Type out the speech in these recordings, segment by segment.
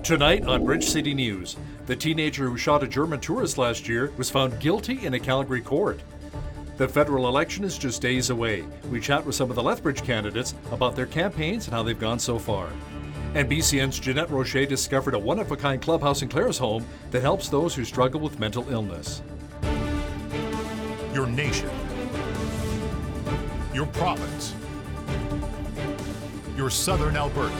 Tonight on Bridge City News, the teenager who shot a German tourist last year was found guilty in a Calgary court. The federal election is just days away. We chat with some of the Lethbridge candidates about their campaigns and how they've gone so far. And BCN's Jeanette Rocher discovered a one-of-a-kind clubhouse in Clare's home that helps those who struggle with mental illness. Your nation. Your province. Your southern Alberta.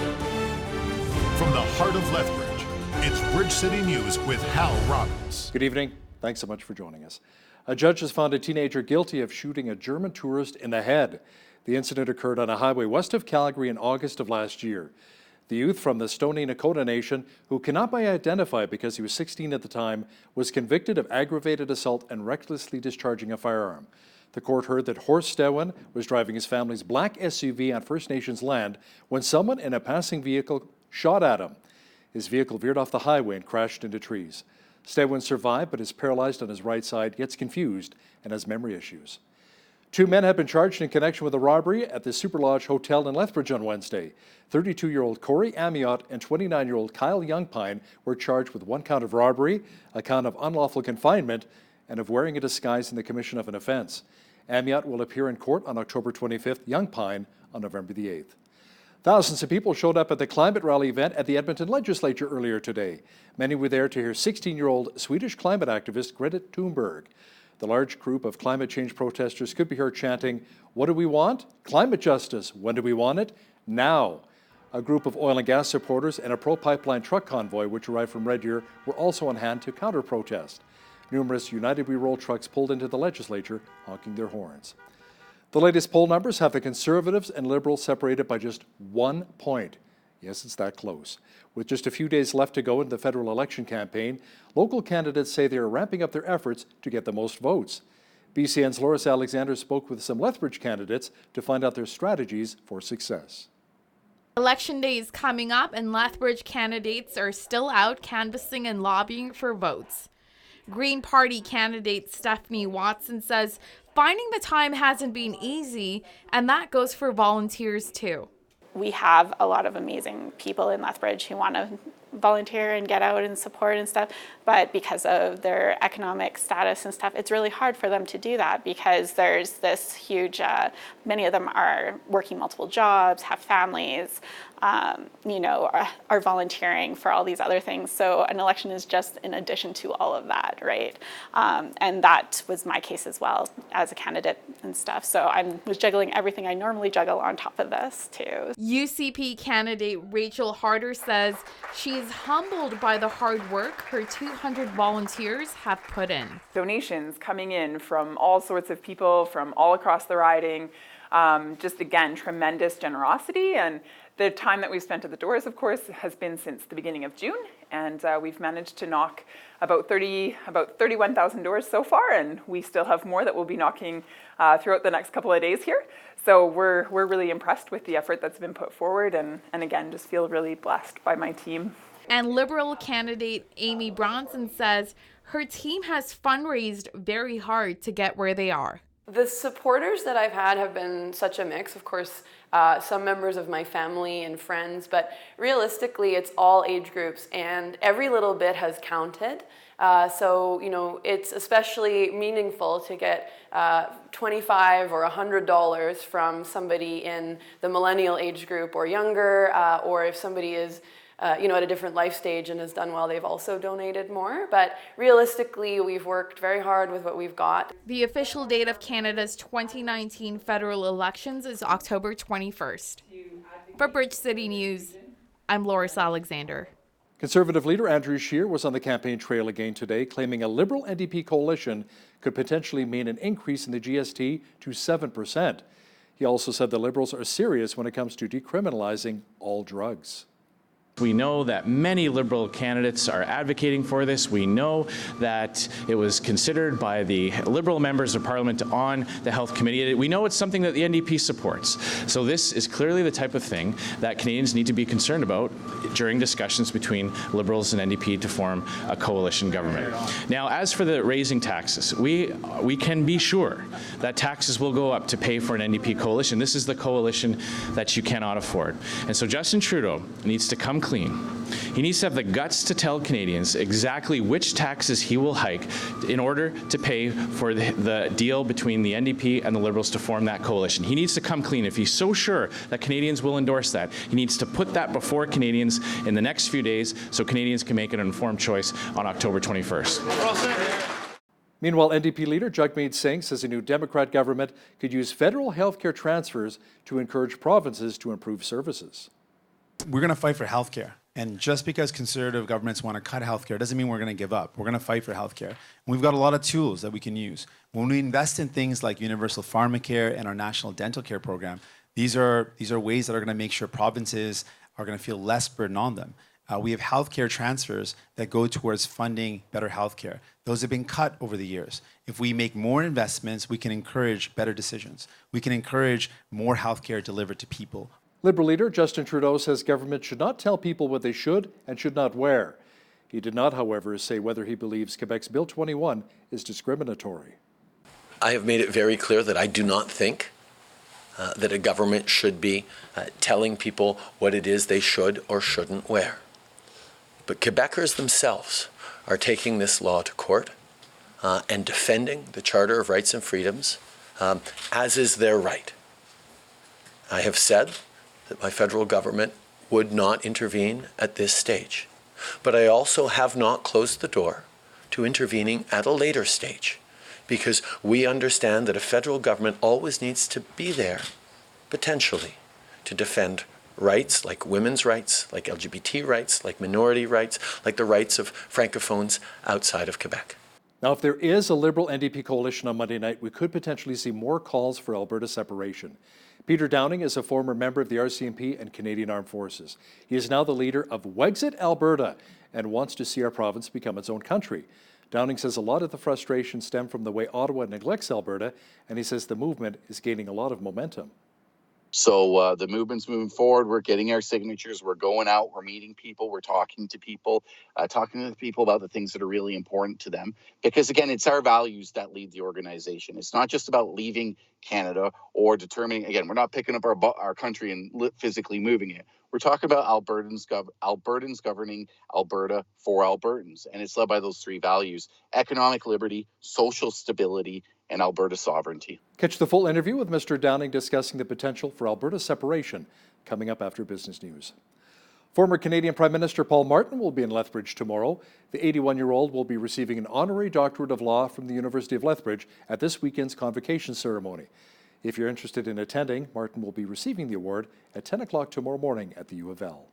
From the heart of Lethbridge, it's Bridge City News with Hal Robbins. Good evening. Thanks so much for joining us. A judge has found a teenager guilty of shooting a German tourist in the head. The incident occurred on a highway west of Calgary in August of last year. The youth from the Stoney Nakoda Nation, who cannot be identified because he was 16 at the time, was convicted of aggravated assault and recklessly discharging a firearm. The court heard that Horst Stewen was driving his family's black SUV on First Nations land when someone in a passing vehicle shot at him. His vehicle veered off the highway and crashed into trees. Stewen survived but is paralyzed on his right side, gets confused, and has memory issues. 2 men have been charged in connection with a robbery at the Super Lodge Hotel in Lethbridge on Wednesday. 32-year-old Corey Amiot and 29-year-old Kyle Youngpine were charged with 1 count of robbery, a count of unlawful confinement, and of wearing a disguise in the commission of an offense. Amiot will appear in court on October 25th, Youngpine on November the 8th. Thousands of people showed up at the climate rally event at the Edmonton Legislature earlier today. Many were there to hear 16-year-old Swedish climate activist Greta Thunberg. The large group of climate change protesters could be heard chanting, "What do we want? Climate justice. When do we want it? Now." A group of oil and gas supporters and a pro-pipeline truck convoy, which arrived from Red Deer, were also on hand to counter-protest. Numerous United We Roll trucks pulled into the legislature, honking their horns. The latest poll numbers have the Conservatives and Liberals separated by just 1 point. Yes, it's that close. With just a few days left to go in the federal election campaign, local candidates say they are ramping up their efforts to get the most votes. BCN's Loris Alexander spoke with some Lethbridge candidates to find out their strategies for success. Election day is coming up and Lethbridge candidates are still out canvassing and lobbying for votes. Green Party candidate Stephanie Watson says finding the time hasn't been easy, and that goes for volunteers too. We have a lot of amazing people in Lethbridge who want to volunteer and get out and support and stuff, but because of their economic status and stuff, it's really hard for them to do that because there's this huge, many of them are working multiple jobs, have families, are volunteering for all these other things. So an election is just in addition to all of that, right? And that was my case as well as a candidate and stuff. So I was juggling everything I normally juggle on top of this too. UCP candidate Rachel Harder says she is humbled by the hard work her 200 volunteers have put in. Donations coming in from all sorts of people from all across the riding. Just again, tremendous generosity, and the time that we've spent at the doors, of course, has been since the beginning of June, and we've managed to knock about 31,000 doors so far, and we still have more that we'll be knocking throughout the next couple of days here. So we're really impressed with the effort that's been put forward, and again, just feel really blessed by my team. And Liberal candidate Amy Bronson says her team has fundraised very hard to get where they are. The supporters that I've had have been such a mix. Of course, some members of my family and friends, but realistically, it's all age groups, and every little bit has counted. So, it's especially meaningful to get $25 or $100 from somebody in the millennial age group or younger, or if somebody is at a different life stage and has done well, they've also donated more. But realistically, we've worked very hard with what we've got. The official date of Canada's 2019 federal elections is October 21st. For Bridge City News, I'm Loris Alexander. Conservative leader Andrew Scheer was on the campaign trail again today, claiming a Liberal NDP coalition could potentially mean an increase in the GST to 7%. He also said the Liberals are serious when it comes to decriminalizing all drugs. We know that many Liberal candidates are advocating for this. We know that it was considered by the Liberal members of Parliament on the Health Committee. We know it's something that the NDP supports. So this is clearly the type of thing that Canadians need to be concerned about during discussions between Liberals and NDP to form a coalition government. Now, as for the raising taxes, we can be sure that taxes will go up to pay for an NDP coalition. This is the coalition that you cannot afford. And so Justin Trudeau needs to come clean. He needs to have the guts to tell Canadians exactly which taxes he will hike in order to pay for the deal between the NDP and the Liberals to form that coalition. He needs to come clean. If he's so sure that Canadians will endorse that, he needs to put that before Canadians in the next few days so Canadians can make an informed choice on October 21st. Meanwhile, NDP leader Jagmeet Singh says a new Democrat government could use federal healthcare transfers to encourage provinces to improve services. We're going to fight for healthcare. And just because conservative governments want to cut healthcare doesn't mean we're going to give up. We're going to fight for healthcare. And we've got a lot of tools that we can use. When we invest in things like universal pharmacare and our national dental care program, these are ways that are going to make sure provinces are going to feel less burden on them. We have healthcare transfers that go towards funding better healthcare. Those have been cut over the years. If we make more investments, we can encourage better decisions. We can encourage more healthcare delivered to people. Liberal leader Justin Trudeau says government should not tell people what they should and should not wear. He did not, however, say whether he believes Quebec's Bill 21 is discriminatory. I have made it very clear that I do not think that a government should be telling people what it is they should or shouldn't wear. But Quebecers themselves are taking this law to court and defending the Charter of Rights and Freedoms, as is their right. I have said that my federal government would not intervene at this stage, but I also have not closed the door to intervening at a later stage, because we understand that a federal government always needs to be there, potentially, to defend rights like women's rights, like LGBT rights, like minority rights, like the rights of francophones outside of Quebec. Now, if there is a Liberal NDP coalition on Monday night, we could potentially see more calls for Alberta separation. Peter Downing is a former member of the RCMP and Canadian Armed Forces. He is now the leader of Wexit Alberta and wants to see our province become its own country. Downing says a lot of the frustration stemmed from the way Ottawa neglects Alberta, and he says the movement is gaining a lot of momentum. So the movement's moving forward. We're getting our signatures. We're going out. We're meeting people. We're talking to people about the things that are really important to them. Because, again, it's our values that lead the organization. It's not just about leaving Canada or determining, again, we're not picking up our country and physically moving it. We're talking about Albertans governing Alberta for Albertans. And it's led by those three values: economic liberty, social stability, and Alberta sovereignty. Catch the full interview with Mr. Downing discussing the potential for Alberta separation coming up after business news. Former Canadian Prime Minister Paul Martin will be in Lethbridge tomorrow. The 81-year-old will be receiving an honorary doctorate of law from the University of Lethbridge at this weekend's convocation ceremony. If you're interested in attending, Martin will be receiving the award at 10 o'clock tomorrow morning at the U of L.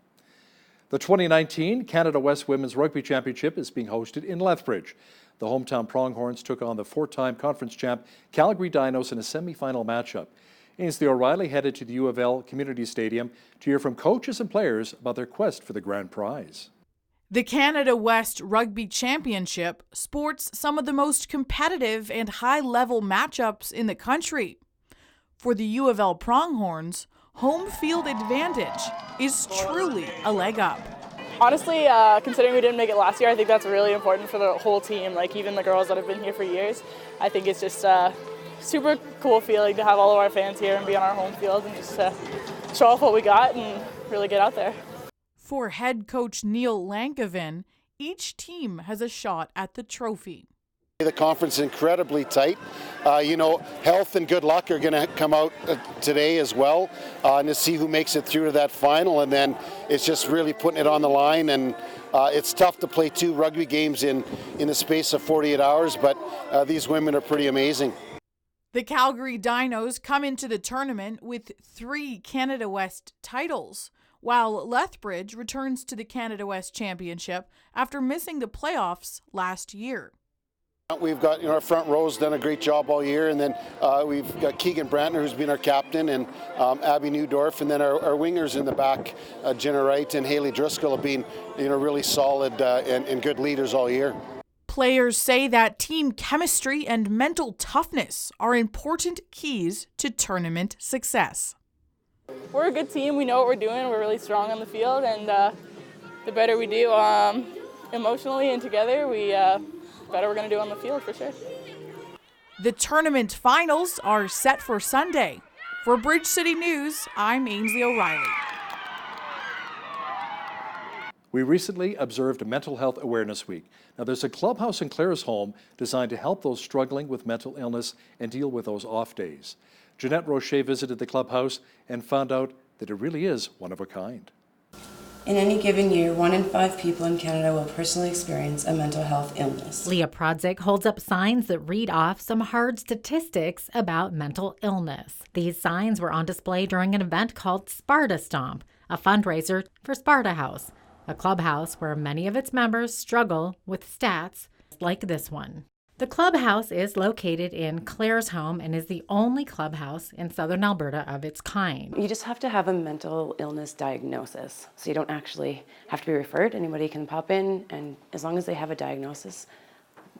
The 2019 Canada West Women's Rugby Championship is being hosted in Lethbridge. The hometown Pronghorns took on the four-time conference champ Calgary Dinos in a semi-final matchup. Ainsley O'Reilly headed to the U of L Community Stadium to hear from coaches and players about their quest for the grand prize. The Canada West Rugby Championship sports some of the most competitive and high-level matchups in the country. For the U of L Pronghorns, home field advantage is truly a leg up. Honestly, considering we didn't make it last year, I think that's really important for the whole team, like even the girls that have been here for years. I think it's just a super cool feeling to have all of our fans here and be on our home field and just show off what we got and really get out there. For head coach Neil Lankoven, each team has a shot at the trophy. The conference is incredibly tight. Health and good luck are going to come out today as well, and to see who makes it through to that final. And then it's just really putting it on the line. And it's tough to play two rugby games in the space of 48 hours, but these women are pretty amazing. The Calgary Dinos come into the tournament with 3 Canada West titles, while Lethbridge returns to the Canada West Championship after missing the playoffs last year. We've got our front row's done a great job all year, and then we've got Keegan Brantner, who's been our captain, and Abby Newdorf, and then our wingers in the back, Jenna Wright and Haley Driscoll, have been really solid and good leaders all year. Players say that team chemistry and mental toughness are important keys to tournament success. We're a good team. We know what we're doing. We're really strong on the field, and the better we do emotionally and together, better we're going to do on the field for sure. The tournament finals are set for Sunday. For Bridge City News, I'm Ainsley O'Reilly. We recently observed Mental Health Awareness Week. Now, there's a clubhouse in Clare's home designed to help those struggling with mental illness and deal with those off days. Jeanette Rocher visited the clubhouse and found out that it really is one of a kind. In any given year, 1 in 5 people in Canada will personally experience a mental health illness. Leah Prodzik holds up signs that read off some hard statistics about mental illness. These signs were on display during an event called Sparta Stomp, a fundraiser for Sparta House, a clubhouse where many of its members struggle with stats like this one. The clubhouse is located in Clare's home and is the only clubhouse in southern Alberta of its kind. You just have to have a mental illness diagnosis. So you don't actually have to be referred. Anybody can pop in, and as long as they have a diagnosis,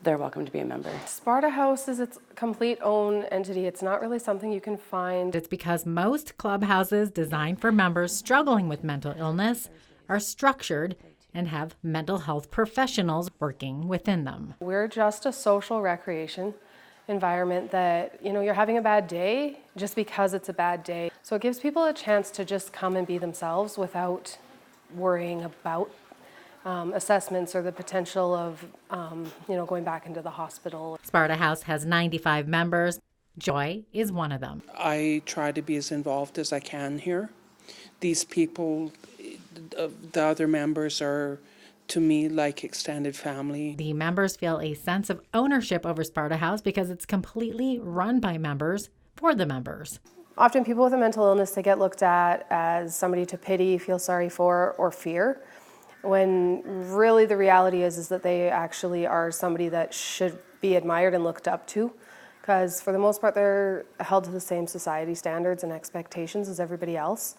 they're welcome to be a member. Sparta House is its complete own entity. It's not really something you can find. It's because most clubhouses designed for members struggling with mental illness are structured and have mental health professionals working within them. We're just a social recreation environment that, you're having a bad day just because it's a bad day. So it gives people a chance to just come and be themselves without worrying about assessments or the potential of, going back into the hospital. Sparta House has 95 members. Joy is one of them. I try to be as involved as I can here. These people, the other members are, to me, like extended family. The members feel a sense of ownership over Sparta House because it's completely run by members for the members. Often people with a mental illness, they get looked at as somebody to pity, feel sorry for, or fear, when really the reality is that they actually are somebody that should be admired and looked up to, because for the most part they're held to the same society standards and expectations as everybody else.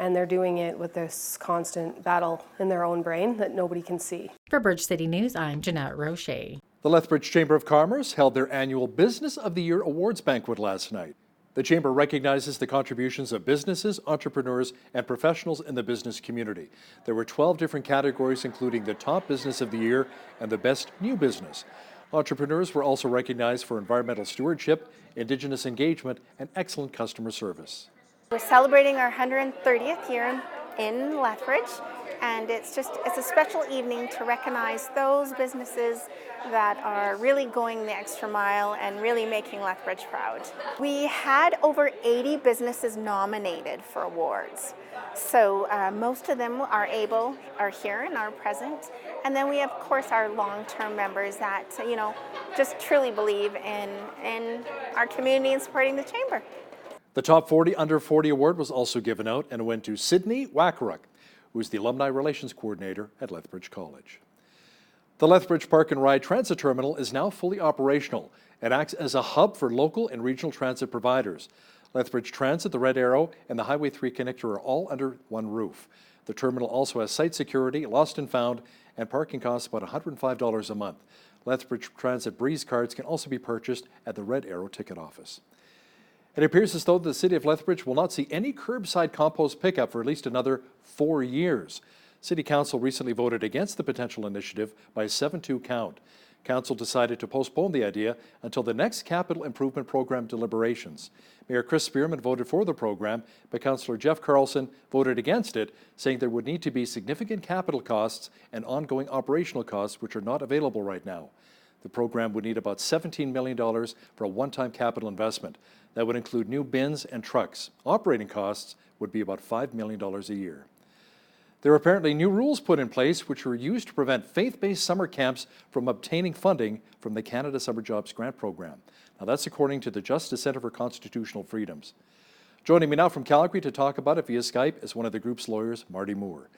And they're doing it with this constant battle in their own brain that nobody can see. For Bridge City News, I'm Jeanette Rocher. The Lethbridge Chamber of Commerce held their annual Business of the Year Awards banquet last night. The Chamber recognizes the contributions of businesses, entrepreneurs, and professionals in the business community. There were 12 different categories, including the Top Business of the Year and the Best New Business. Entrepreneurs were also recognized for environmental stewardship, Indigenous engagement, and excellent customer service. We're celebrating our 130th year in Lethbridge, and it's a special evening to recognize those businesses that are really going the extra mile and really making Lethbridge proud. We had over 80 businesses nominated for awards. So most of them are here and are present. And then we have, of course, our long-term members that, just truly believe in our community and supporting the Chamber. The Top 40 Under 40 Award was also given out and went to Sydney Wackaruk, who is the Alumni Relations Coordinator at Lethbridge College. The Lethbridge Park and Ride Transit Terminal is now fully operational. It acts as a hub for local and regional transit providers. Lethbridge Transit, the Red Arrow, and the Highway 3 connector are all under one roof. The terminal also has site security, lost and found, and parking costs about $105 a month. Lethbridge Transit Breeze cards can also be purchased at the Red Arrow ticket office. It appears as though the City of Lethbridge will not see any curbside compost pickup for at least another 4 years. City Council recently voted against the potential initiative by a 7-2 count. Council decided to postpone the idea until the next capital improvement program deliberations. Mayor Chris Spearman voted for the program, but Councillor Jeff Carlson voted against it, saying there would need to be significant capital costs and ongoing operational costs which are not available right now. The program would need about $17 million for a one-time capital investment. That would include new bins and trucks. Operating costs would be about $5 million a year. There are apparently new rules put in place which were used to prevent faith-based summer camps from obtaining funding from the Canada Summer Jobs Grant Program. Now that's according to the Justice Centre for Constitutional Freedoms. Joining me now from Calgary to talk about it via Skype is one of the group's lawyers, Marty Moore.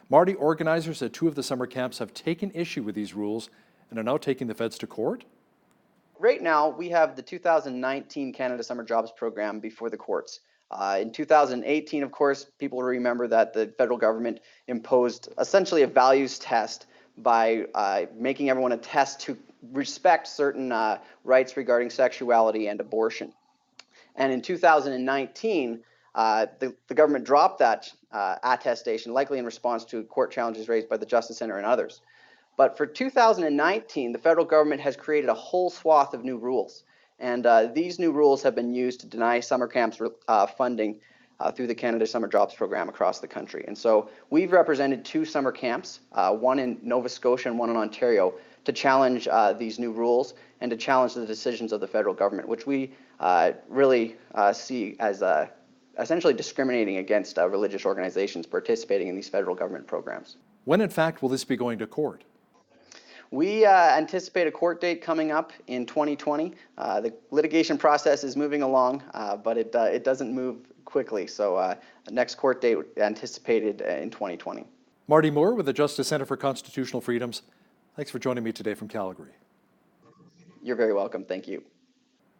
Marty, organizers at 2 of the summer camps have taken issue with these rules and are now taking the feds to court? Right now, we have the 2019 Canada Summer Jobs Program before the courts. In 2018, of course, people remember that the federal government imposed essentially a values test by making everyone a test to respect certain rights regarding sexuality and abortion. And in 2019, the government dropped that attestation, likely in response to court challenges raised by the Justice Centre and others. But for 2019, the federal government has created a whole swath of new rules. And these new rules have been used to deny summer camps funding through the Canada Summer Jobs Program across the country. And so we've represented 2 summer camps, one in Nova Scotia and one in Ontario, to challenge these new rules and to challenge the decisions of the federal government, which we really see as essentially discriminating against religious organizations participating in these federal government programs. When, in fact, will this be going to court? We anticipate a court date coming up in 2020. The litigation process is moving along, but it doesn't move quickly. So the next court date anticipated in 2020. Marty Moore with the Justice Centre for Constitutional Freedoms. Thanks for joining me today from Calgary. You're very welcome. Thank you.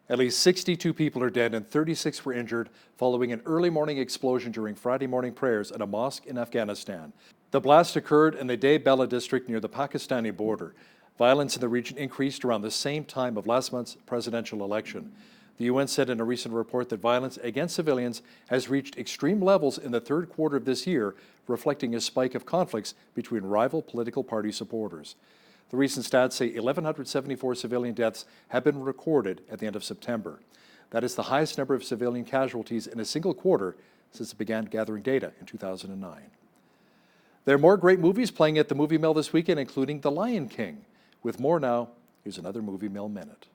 At least 62 people are dead and 36 were injured following an early morning explosion during Friday morning prayers at a mosque in Afghanistan. The blast occurred in the Day Bella district near the Pakistani border. Violence in the region increased around the same time of last month's presidential election. The UN said in a recent report that violence against civilians has reached extreme levels in the third quarter of this year, reflecting a spike of conflicts between rival political party supporters. The recent stats say 1,174 civilian deaths have been recorded at the end of September. That is the highest number of civilian casualties in a single quarter since it began gathering data in 2009. There are more great movies playing at the Movie Mill this weekend, including The Lion King. With more now, here's another Movie Mill Minute.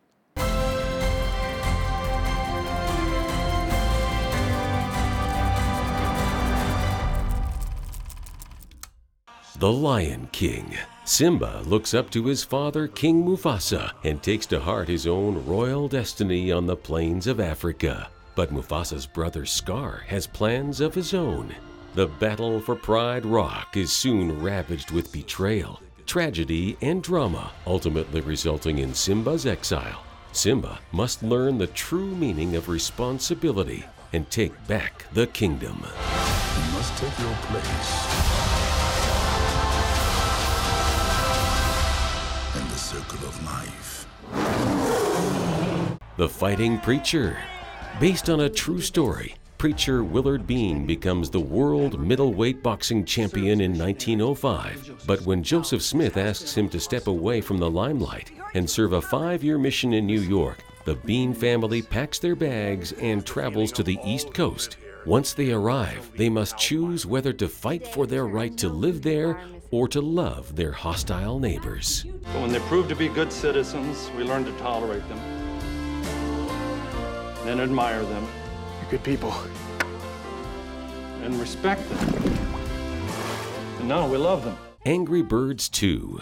The Lion King. Simba looks up to his father, King Mufasa, and takes to heart his own royal destiny on the plains of Africa. But Mufasa's brother Scar has plans of his own. The battle for Pride Rock is soon ravaged with betrayal, tragedy, and drama, ultimately resulting in Simba's exile. Simba must learn the true meaning of responsibility and take back the kingdom. You must take your place in the circle of life. The Fighting Preacher. Based on a true story, Preacher Willard Bean becomes the world middleweight boxing champion in 1905. But when Joseph Smith asks him to step away from the limelight and serve a 5-year mission in New York, the Bean family packs their bags and travels to the East Coast. Once they arrive, they must choose whether to fight for their right to live there or to love their hostile neighbors. But when they prove to be good citizens, we learn to tolerate them and admire them. You're good people. And respect them. And now we love them. Angry Birds 2.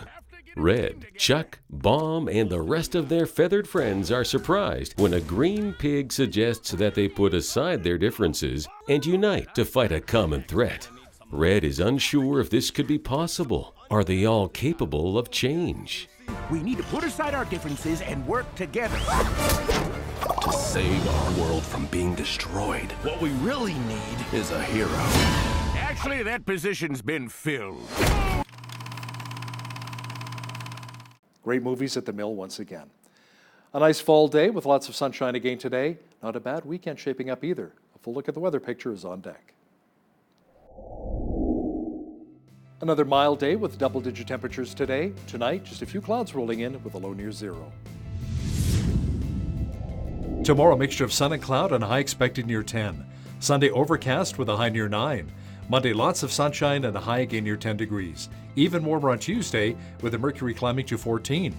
Red, Chuck, Bomb, and the rest of their feathered friends are surprised when a green pig suggests that they put aside their differences and unite to fight a common threat. Red is unsure if this could be possible. Are they all capable of change? We need to put aside our differences and work together To save our world from being destroyed. What we really need Is a hero. Actually, that position's been filled. Great movies at the Mill once again. A nice fall day with lots of sunshine again today. Not a bad weekend shaping up either. A full look at the weather picture is on deck. Another mild day with double-digit temperatures today. Tonight, just a few clouds rolling in with a low near zero. Tomorrow, a mixture of sun and cloud and a high expected near 10. Sunday, overcast with a high near 9. Monday, lots of sunshine and a high again near 10 degrees. Even warmer on Tuesday with the mercury climbing to 14.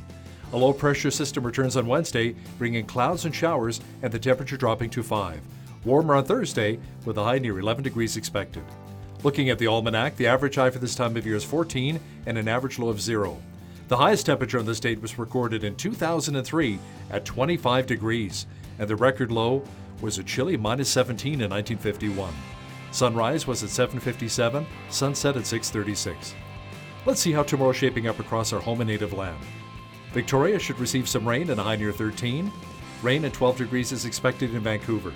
A low pressure system returns on Wednesday, bringing clouds and showers and the temperature dropping to 5. Warmer on Thursday with a high near 11 degrees expected. Looking at the almanac, the average high for this time of year is 14 and an average low of 0. The highest temperature on this date was recorded in 2003 at 25 degrees, and the record low was a chilly minus 17 in 1951. Sunrise was at 7:57, sunset at 6:36. Let's see how tomorrow's shaping up across our home and native land. Victoria should receive some rain and a high near 13. Rain at 12 degrees is expected in Vancouver.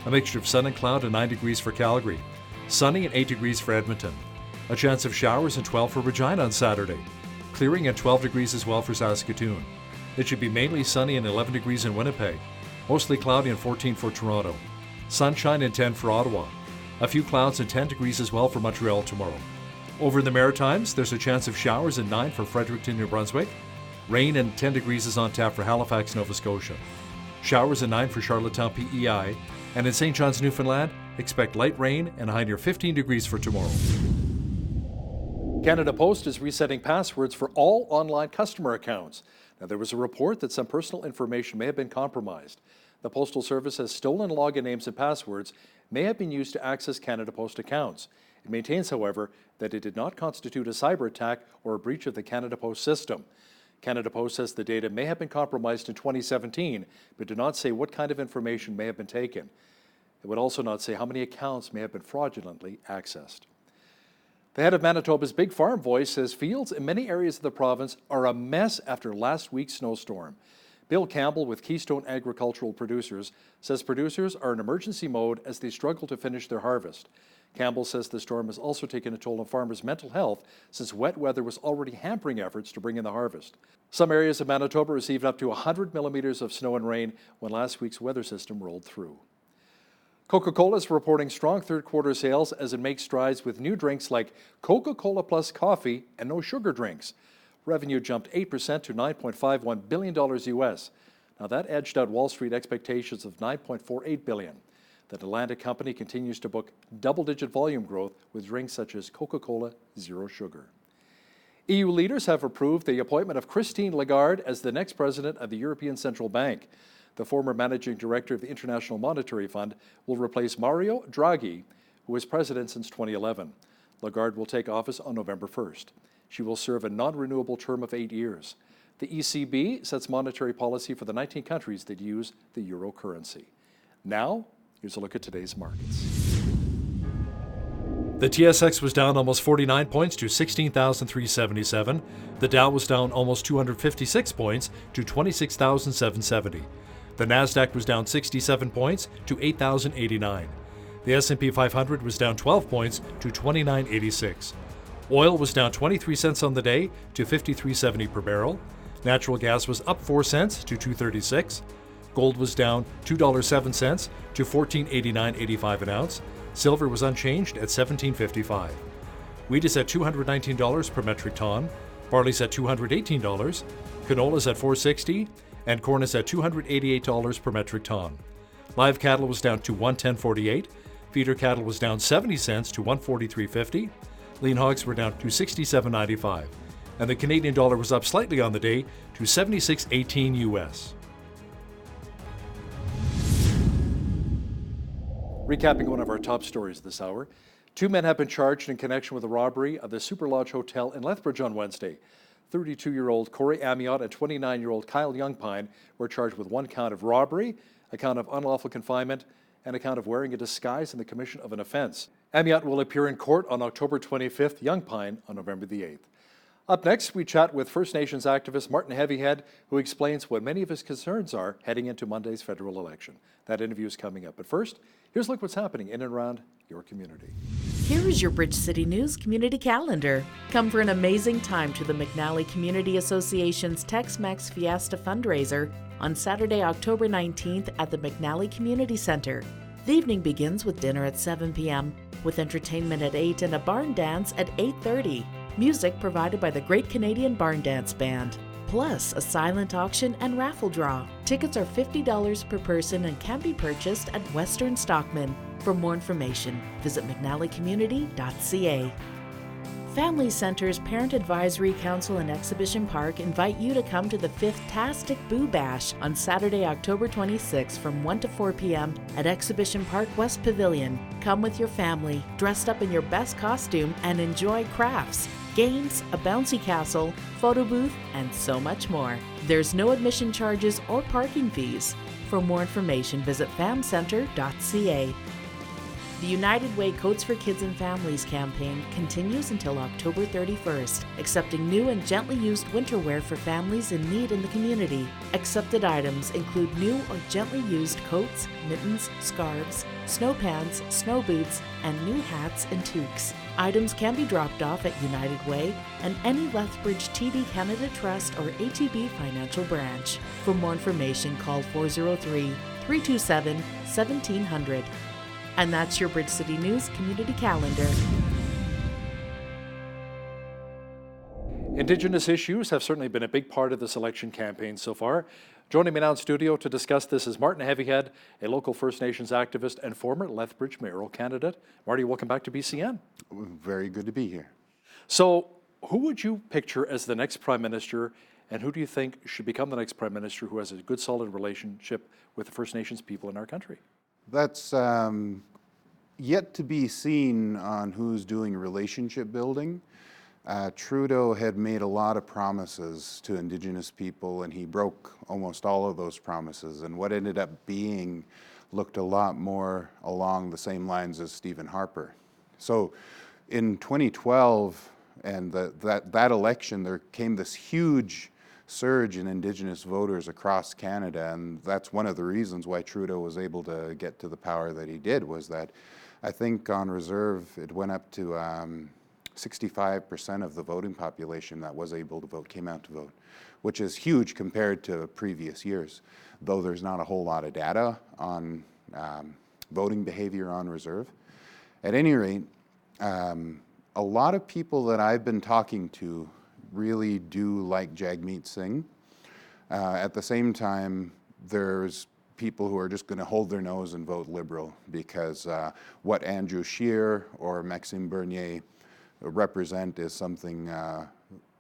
A mixture of sun and cloud at 9 degrees for Calgary. Sunny and 8 degrees for Edmonton. A chance of showers and 12 for Regina on Saturday. Clearing at 12 degrees as well for Saskatoon. It should be mainly sunny and 11 degrees in Winnipeg. Mostly cloudy and 14 for Toronto. Sunshine and 10 for Ottawa. A few clouds and 10 degrees as well for Montreal tomorrow. Over in the Maritimes, there's a chance of showers and 9 for Fredericton, New Brunswick. Rain and 10 degrees is on tap for Halifax, Nova Scotia. Showers and 9 for Charlottetown, PEI. And in St. John's, Newfoundland, Expect light rain and a high near 15 degrees for tomorrow. Canada Post is resetting passwords for all online customer accounts. Now, there was a report that some personal information may have been compromised. The Postal Service has stolen login names and passwords may have been used to access Canada Post accounts. It maintains, however, that it did not constitute a cyber attack or a breach of the Canada Post system. Canada Post says the data may have been compromised in 2017, but did not say what kind of information may have been taken. It would also not say how many accounts may have been fraudulently accessed. The head of Manitoba's Big Farm Voice says fields in many areas of the province are a mess after last week's snowstorm. Bill Campbell with Keystone Agricultural Producers says producers are in emergency mode as they struggle to finish their harvest. Campbell says the storm has also taken a toll on farmers' mental health since wet weather was already hampering efforts to bring in the harvest. Some areas of Manitoba received up to 100 millimeters of snow and rain when last week's weather system rolled through. Coca-Cola is reporting strong third-quarter sales as it makes strides with new drinks like Coca-Cola Plus Coffee and no sugar drinks. Revenue jumped 8% to $9.51 billion US. Now that edged out Wall Street expectations of $9.48 billion. The Atlantic company continues to book double-digit volume growth with drinks such as Coca-Cola Zero Sugar. EU leaders have approved the appointment of Christine Lagarde as the next president of the European Central Bank. The former managing director of the International Monetary Fund will replace Mario Draghi, who was president since 2011. Lagarde will take office on November 1st. She will serve a non-renewable term of 8 years. The ECB sets monetary policy for the 19 countries that use the euro currency. Now, here's a look at today's markets. The TSX was down almost 49 points to 16,377. The Dow was down almost 256 points to 26,770. The Nasdaq was down 67 points to 8,089. The S&P 500 was down 12 points to 2986. Oil was down 23 cents on the day to 53.70 per barrel. Natural gas was up 4 cents to 2.36. Gold was down $2.07 to 14.8985 an ounce. Silver was unchanged at $17.55. Wheat is at $219 per metric ton. Barley's at $218. Canola's at $460, and corn is at $288 per metric ton. Live cattle was down to $110.48. Feeder cattle was down 70 cents to $143.50. Lean hogs were down to $67.95, and the Canadian dollar was up slightly on the day to 76.18 US. Recapping one of our top stories this hour, 2 men have been charged in connection with the robbery of the Super Lodge Hotel in Lethbridge on Wednesday. 32-year-old Corey Amiot and 29-year-old Kyle Youngpine were charged with 1 count of robbery, a count of unlawful confinement, and a count of wearing a disguise in the commission of an offense. Amiot will appear in court on October 25th, Youngpine on November the 8th. Up next, we chat with First Nations activist Martin Heavyhead, who explains what many of his concerns are heading into Monday's federal election. That interview is coming up. But first, here's a look what's happening in and around your community. Here is your Bridge City News Community Calendar. Come for an amazing time to the McNally Community Association's Tex-Mex Fiesta fundraiser on Saturday, October 19th at the McNally Community Center. The evening begins with dinner at 7 p.m., with entertainment at 8 and a barn dance at 8:30. Music provided by the Great Canadian Barn Dance Band. Plus, a silent auction and raffle draw. Tickets are $50 per person and can be purchased at Western Stockman. For more information, visit mcnallycommunity.ca. Family Center's Parent Advisory Council and Exhibition Park invite you to come to the 5th Tastic Boo Bash on Saturday, October 26th from 1 to 4 p.m. at Exhibition Park West Pavilion. Come with your family, dressed up in your best costume, and enjoy crafts, games, a bouncy castle, photo booth, and so much more. There's no admission charges or parking fees. For more information, visit famcenter.ca. The United Way Coats for Kids and Families campaign continues until October 31st, accepting new and gently used winter wear for families in need in the community. Accepted items include new or gently used coats, mittens, scarves, snow pants, snow boots, and new hats and toques. Items can be dropped off at United Way and any Lethbridge TD Canada Trust or ATB Financial Branch. For more information, call 403-327-1700. And that's your Bridge City News Community Calendar. Indigenous issues have certainly been a big part of this election campaign so far. Joining me now in studio to discuss this is Martin Heavyhead, a local First Nations activist and former Lethbridge mayoral candidate. Marty, welcome back to BCN. Very good to be here. So, who would you picture as the next Prime Minister, and who do you think should become the next Prime Minister who has a good, solid relationship with the First Nations people in our country? That's yet to be seen on who's doing relationship building. Trudeau had made a lot of promises to Indigenous people, and he broke almost all of those promises. And what ended up being looked a lot more along the same lines as Stephen Harper. So in 2012, and that election, there came this huge surge in Indigenous voters across Canada, and that's one of the reasons why Trudeau was able to get to the power that he did, was that I think on reserve it went up to 65% of the voting population that was able to vote came out to vote, which is huge compared to previous years, though there's not a whole lot of data on voting behavior on reserve. At any rate, a lot of people that I've been talking to really do like Jagmeet Singh. At the same time, there's people who are just going to hold their nose and vote Liberal because what Andrew Scheer or Maxime Bernier represent is something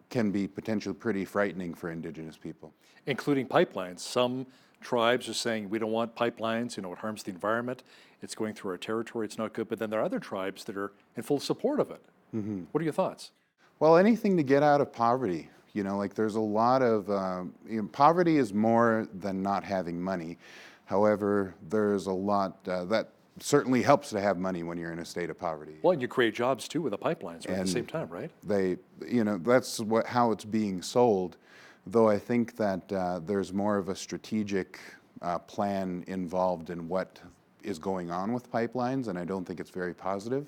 can be potentially pretty frightening for Indigenous people. Including pipelines. Some tribes are saying we don't want pipelines, it harms the environment, it's going through our territory, it's not good, but then there are other tribes that are in full support of it. Mm-hmm. What are your thoughts? Well, anything to get out of poverty. There's a lot of, poverty is more than not having money. However, there's a lot that certainly helps to have money when you're in a state of poverty. Well, and you create jobs too with the pipelines at the same time, right? That's how it's being sold. Though I think that there's more of a strategic plan involved in what is going on with pipelines, and I don't think it's very positive.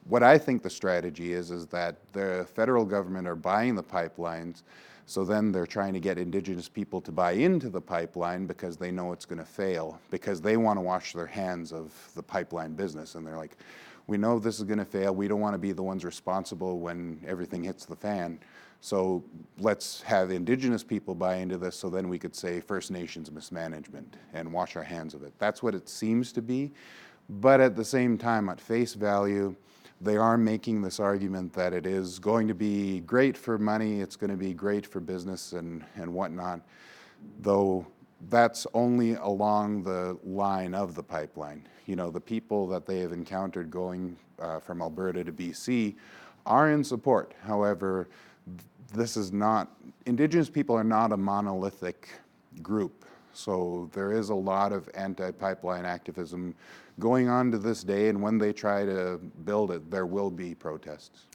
What I think the strategy is that the federal government are buying the pipelines, so then they're trying to get Indigenous people to buy into the pipeline because they know it's going to fail, because they want to wash their hands of the pipeline business. And they're like, we know this is going to fail. We don't want to be the ones responsible when everything hits the fan. So let's have Indigenous people buy into this so then we could say First Nations mismanagement and wash our hands of it. That's what it seems to be. But at the same time, at face value, they are making this argument that it is going to be great for money, it's going to be great for business and whatnot, though that's only along the line of the pipeline. The people that they have encountered going from Alberta to BC are in support. However, Indigenous people are not a monolithic group. So there is a lot of anti-pipeline activism going on to this day, and when they try to build it, there will be protests.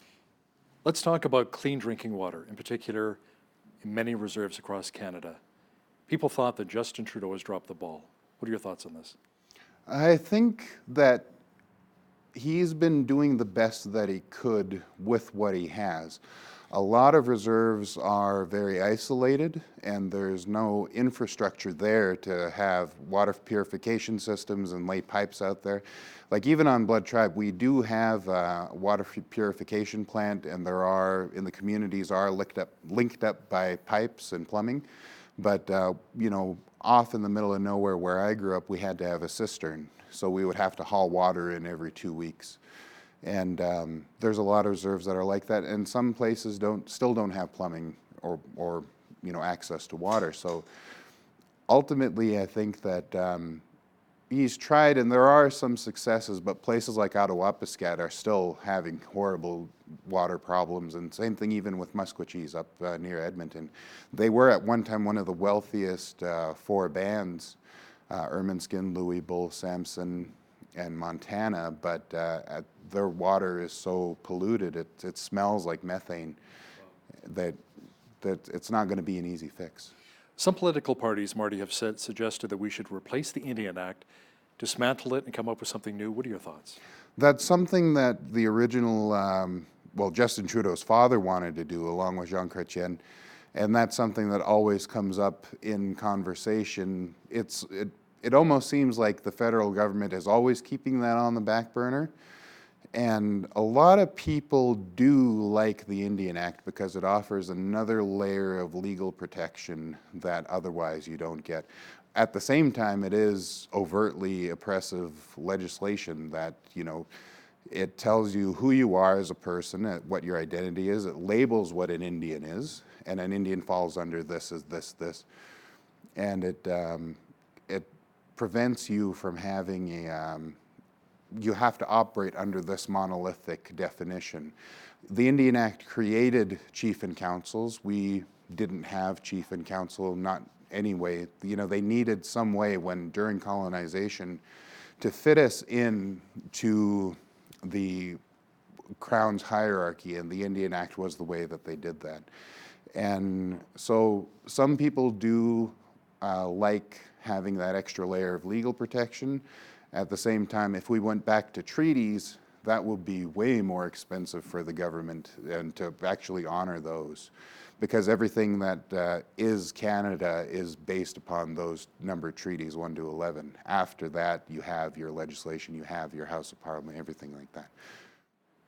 Let's talk about clean drinking water, in particular in many reserves across Canada. People thought that Justin Trudeau has dropped the ball. What are your thoughts on this? I think that he's been doing the best that he could with what he has. A lot of reserves are very isolated, and there's no infrastructure there to have water purification systems and lay pipes out there. Like even on Blood Tribe, we do have a water purification plant, and in the communities are linked up by pipes and plumbing. But off in the middle of nowhere where I grew up, we had to have a cistern, so we would have to haul water in every 2 weeks. And there's a lot of reserves that are like that, and some places still don't have plumbing or access to water. So ultimately, I think that he's tried, and there are some successes, but places like Ottawapiskat are still having horrible water problems, and same thing even with Musquechees up near Edmonton. They were at one time one of the wealthiest 4 bands, Ermineskin, Louis, Bull, Samson, and Montana, but their water is so polluted, it smells like methane, that it's not going to be an easy fix. Some political parties, Marty, have suggested that we should replace the Indian Act, dismantle it, and come up with something new. What are your thoughts? That's something that the original, Justin Trudeau's father wanted to do, along with Jean Chrétien, and that's something that always comes up in conversation. It almost seems like the federal government is always keeping that on the back burner, And a lot of people do like the Indian Act because it offers another layer of legal protection that otherwise you don't get. At the same time, it is overtly oppressive legislation that, you know, it tells you who you are as a person, what your identity is. It labels what an Indian is, and an Indian falls under this as this. And it prevents you from having you have to operate under this monolithic definition. The Indian Act created chief and councils. We didn't have chief and council, not anyway. You know, they needed some way during colonization to fit us in to the Crown's hierarchy, and the Indian Act was the way that they did that. And so some people do like having that extra layer of legal protection. At the same time, if we went back to treaties, that would be way more expensive for the government and to actually honor those, because everything that is Canada is based upon those numbered treaties, 1 to 11. After that, you have your legislation, you have your House of Parliament, everything like that.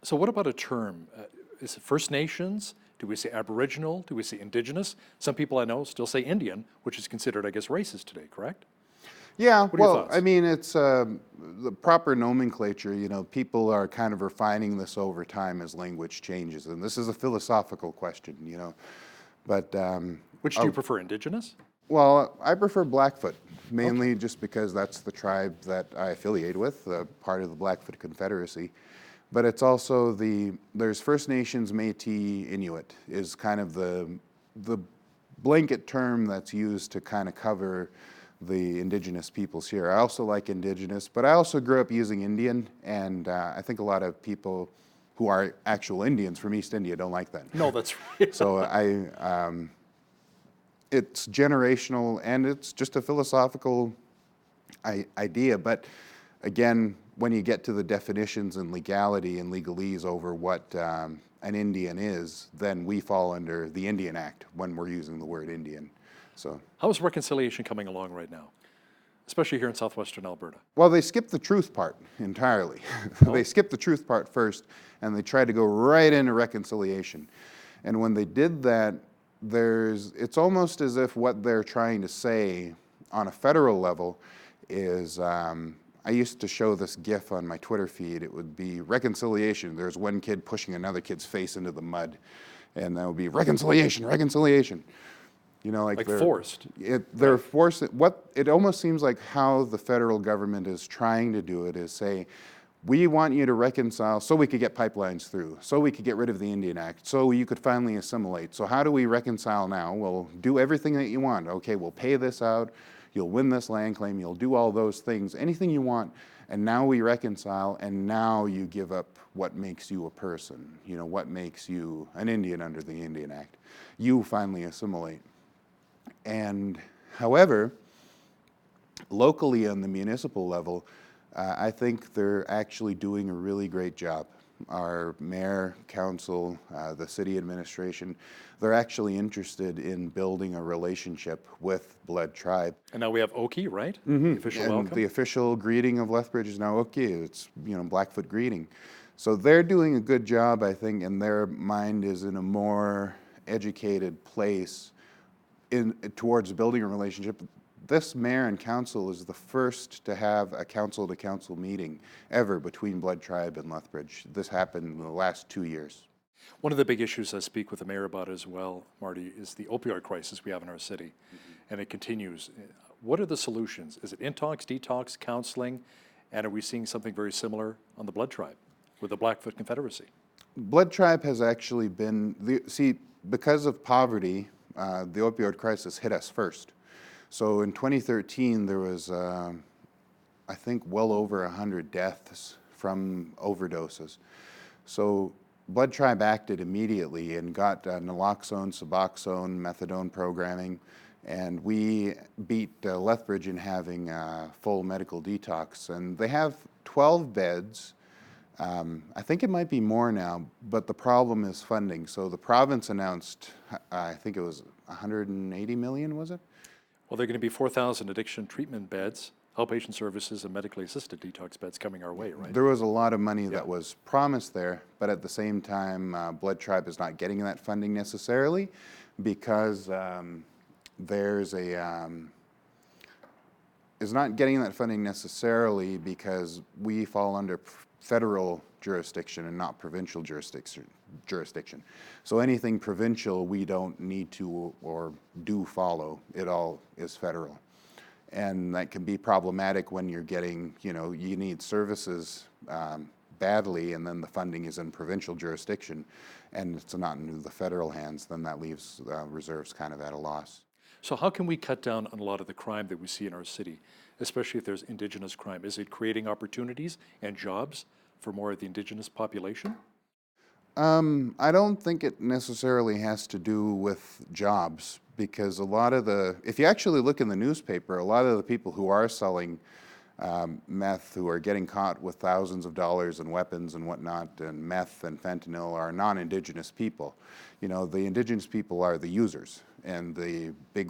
So what about a term? Is it First Nations? Do we say Aboriginal? Do we say Indigenous? Some people I know still say Indian, which is considered, I guess, racist today, correct? Yeah, well, I mean, it's the proper nomenclature. You know, people are kind of refining this over time as language changes, and this is a philosophical question, you know. But which do you prefer, Indigenous? Well, I prefer Blackfoot, mainly just because that's the tribe that I affiliate with, part of the Blackfoot Confederacy. But it's also there's First Nations, Métis, Inuit is kind of the blanket term that's used to kind of cover the Indigenous peoples here. I also like Indigenous, but I also grew up using Indian, and I think a lot of people who are actual Indians from East India don't like that. No, that's right. So it's generational, and it's just a philosophical idea. But again, when you get to the definitions and legality and legalese over what an Indian is, then we fall under the Indian Act when we're using the word Indian. So, how is reconciliation coming along right now, especially here in southwestern Alberta? Well, they skipped the truth part entirely. They skipped the truth part first, and they tried to go right into reconciliation. And when they did that, it's almost as if what they're trying to say on a federal level is, I used to show this GIF on my Twitter feed. It would be reconciliation. There's one kid pushing another kid's face into the mud, and that would be reconciliation, reconciliation. You know, like they're forced. They're forced. It almost seems like how the federal government is trying to do it is say, we want you to reconcile so we could get pipelines through, so we could get rid of the Indian Act, so you could finally assimilate. So how do we reconcile now? Well, do everything that you want. Okay, we'll pay this out. You'll win this land claim. You'll do all those things, anything you want. And now we reconcile, and now you give up what makes you a person. You know, what makes you an Indian under the Indian Act. You finally assimilate. And however, locally on the municipal level, I think they're actually doing a really great job. Our mayor, council, the city administration, they're actually interested in building a relationship with Blood Tribe. And now we have Oki, right? Mm-hmm. The official and welcome. the official greeting of Lethbridge is now Oki. It's, you know, Blackfoot greeting. So they're doing a good job, I think, and their mind is in a more educated place towards building a relationship. This mayor and council is the first to have a council-to-council meeting ever between Blood Tribe and Lethbridge. This happened in the last 2 years. One of the big issues I speak with the mayor about as well, Marty, is the opioid crisis we have in our city, and it continues. What are the solutions? Is it intox, detox, counseling, and are we seeing something very similar on the Blood Tribe with the Blackfoot Confederacy? Blood Tribe has actually been, because of poverty, the opioid crisis hit us first. So in 2013, there was, I think, well over 100 deaths from overdoses. So Blood Tribe acted immediately and got naloxone, Suboxone, methadone programming, and we beat Lethbridge in having full medical detox. And they have 12 beds. I think it might be more now, but the problem is funding. So the province announced, I think it was 180 million, was it? Well, there are going to be 4,000 addiction treatment beds. outpatient services and medically assisted detox beds coming our way, right? There was a lot of money that was promised there, but at the same time, Blood Tribe is not getting that funding necessarily because is not getting that funding necessarily because we fall under federal jurisdiction and not provincial jurisdiction. So anything provincial we don't need to or do follow. It all is federal. And that can be problematic when you're getting, you know, you need services badly and then the funding is in provincial jurisdiction and it's not in the federal hands, then that leaves reserves kind of at a loss. So how can we cut down on a lot of the crime that we see in our city, especially if there's Indigenous crime? Is it creating opportunities and jobs for more of the Indigenous population? I don't think it necessarily has to do with jobs because a lot of if you actually look in the newspaper, a lot of the people who are selling meth, who are getting caught with thousands of dollars in weapons and whatnot, and meth and fentanyl are non-Indigenous people. You know, the Indigenous people are the users, and the big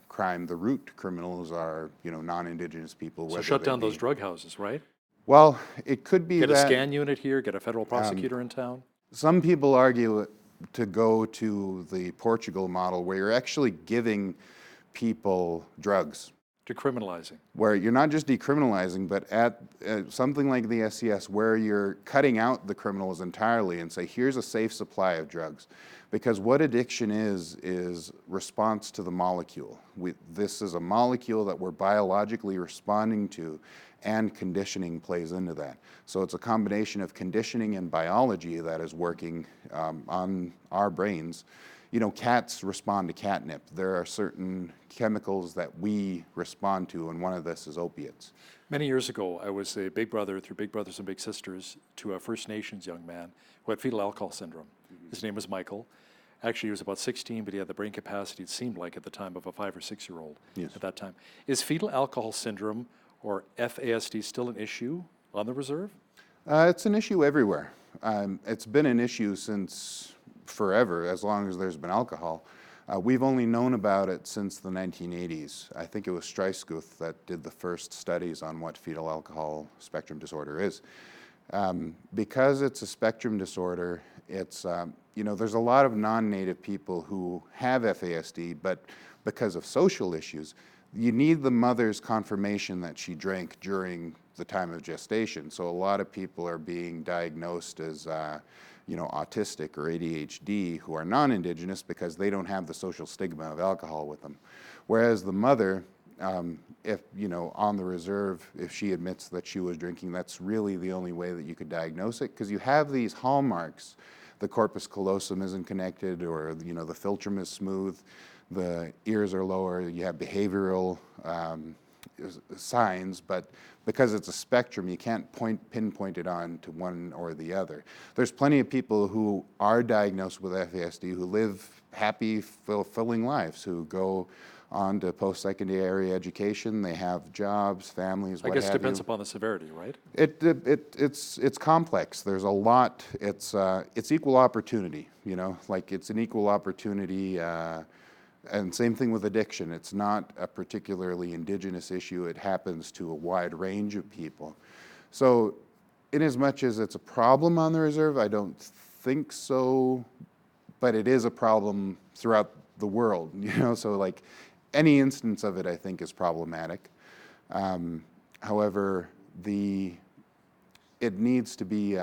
crime, the root criminals are, you know, non-Indigenous people. So shut down those drug houses, right? Well, it could be get that, a scan unit here, get a federal prosecutor in town. Some people argue to go to the Portugal model where you're actually giving people drugs. Decriminalizing. Where you're not just decriminalizing, but at something like the SCS where you're cutting out the criminals entirely and say, here's a safe supply of drugs. Because what addiction is response to the molecule. This is a molecule that we're biologically responding to, and conditioning plays into that. So it's a combination of conditioning and biology that is working on our brains. You know, cats respond to catnip. There are certain chemicals that we respond to, and one of this is opiates. Many years ago, I was a big brother through Big Brothers and Big Sisters to a First Nations young man who had fetal alcohol syndrome. His name was Michael. Actually, he was about 16, but he had the brain capacity, it seemed like, at the time of a 5 or 6 year old at that time. Is fetal alcohol syndrome, or FASD, still an issue on the reserve? It's an issue everywhere. It's been an issue since forever, as long as there's been alcohol. We've only known about it since the 1980s. I think it was Streisguth that did the first studies on what fetal alcohol spectrum disorder is. Because it's a spectrum disorder, it's, you know, there's a lot of non-native people who have FASD, but because of social issues, you need the mother's confirmation that she drank during the time of gestation. So a lot of people are being diagnosed as, you know, autistic or ADHD who are non-Indigenous because they don't have the social stigma of alcohol with them. Whereas the mother, if, you know, on the reserve, if she admits that she was drinking, that's really the only way that you could diagnose it, because you have these hallmarks. The corpus callosum isn't connected, or, you know, the philtrum is smooth, the ears are lower, you have behavioral signs, but because it's a spectrum, you can't pinpoint it on to one or the other. There's plenty of people who are diagnosed with FASD who live happy, fulfilling lives, who go on to post-secondary education, they have jobs, families, what have you. I guess it depends upon the severity, right? It's complex. There's a lot. It's equal opportunity, you know, like it's an equal opportunity. And same thing with addiction. It's not a particularly Indigenous issue. It happens to a wide range of people. So in as much as it's a problem on the reserve, I don't think so, but it is a problem throughout the world, you know, so like any instance of it, I think, is problematic. However, it needs to be,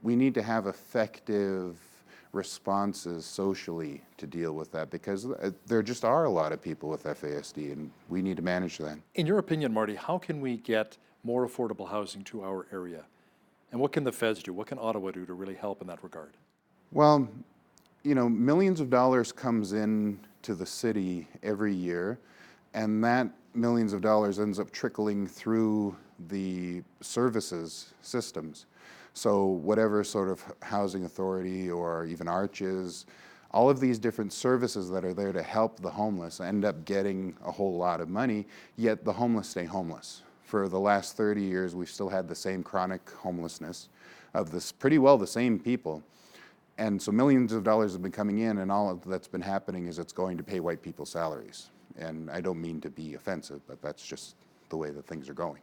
we need to have effective responses socially to deal with that, because there just are a lot of people with FASD and we need to manage that. In your opinion, Marty, how can we get more affordable housing to our area? And what can the feds do? What can Ottawa do to really help in that regard? Well, you know, millions of dollars comes in to the city every year, and that millions of dollars ends up trickling through the services systems. So whatever sort of housing authority or even Arches, all of these different services that are there to help the homeless end up getting a whole lot of money, yet the homeless stay homeless. For the last 30 years, we've still had the same chronic homelessness of this pretty well the same people. And so millions of dollars have been coming in, and all that's been happening is it's going to pay white people's salaries. And I don't mean to be offensive, but that's just the way that things are going.